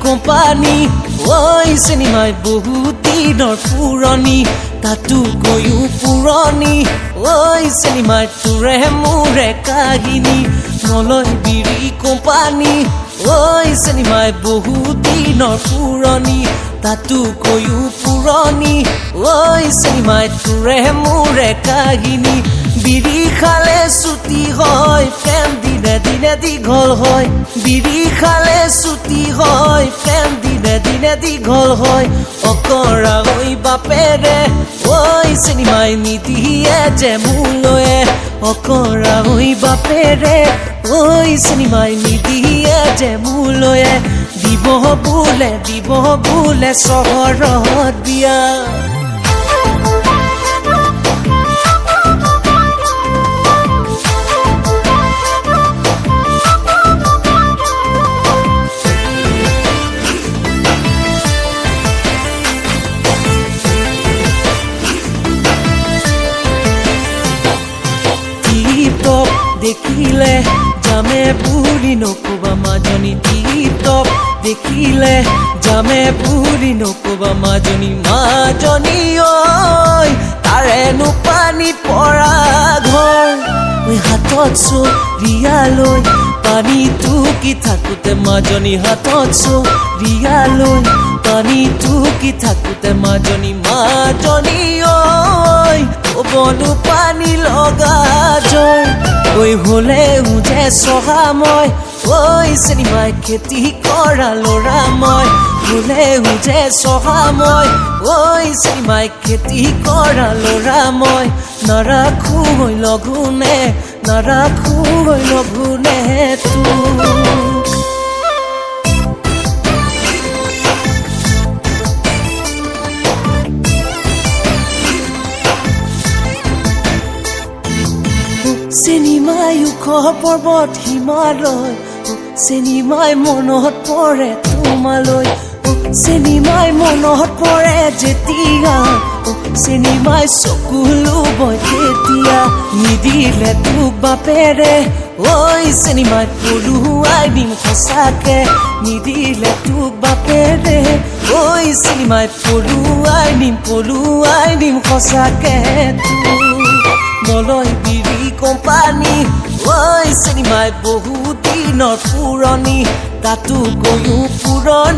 company ঐ চিনেমাই বহুত দিনৰ পুৰণি তাতো গৈও পুৰণি ঐ চিনেমাই তোৰে মোৰে কাহিনী মলয় বিৰি কোম্পানী ঐ চিনেমাই বহুত দিনৰ পুৰণি তাতো গৈও পুৰণি ঐ চিনেমাই তোৰে মোৰে কাহিনী বিৰি খালে ছুটি হয় প্ৰেম দিনে দিনে দীঘল হয় বিৰি খালে ছুটি হয় প্ৰেম দিনে দিনে দীঘল হয় অকৰা ঐ বাপেৰে ঐ চিনেমাই নিদিয়ে যে মোলৈয়ে অকৰা ঐ বাপেৰে ঐ চিনেমাই নিদিয়ে যে মোলৈয়ে দিব বোলে চহৰত বিয়া দেখিলে জামে পুৰি নকবা মাজনী টিপটপ দেখিলে জামে পুৰি নকবা মাজনী ঐ তাৰেনো পানী পৰা ঘৰ ঐ হাতত চৰিয়ালৈ পানী টুকি থাকোঁতে মাজনী হাতত চৰিয়ালৈ পানী টুকি থাকোঁতে মাজনী ঐ বনো পানী লগা জয় ঐ হলে যে চহাময় ঐ চিনেমাই খেতি কৰা ল'ৰা মই হলে যে চহাময় ঐ চিনেমাই খেতি কৰা ল'ৰা মই নাৰাখো লঘোনে তোক চিনেমাই ওখ পৰ্বত হিমালয় চিনেমাই মনত পৰে তোমালৈ চিনেমাই মনত পৰে যেতিয়া চিনেমাই চকুলো বয় তেতিয়া নিদিলে তোক বাপেৰে ঐ চিনেমাই পলুৱাই দিম সঁচাকে নিদিলে তোক বাপেৰে ঐ চিনেমাই পলুৱাই দিম সঁচাকে মলয় বিৰি কোম্পানী ঐ চিনেমাই বহুত দিনৰ পুৰণি তাতো গৈও পুৰণি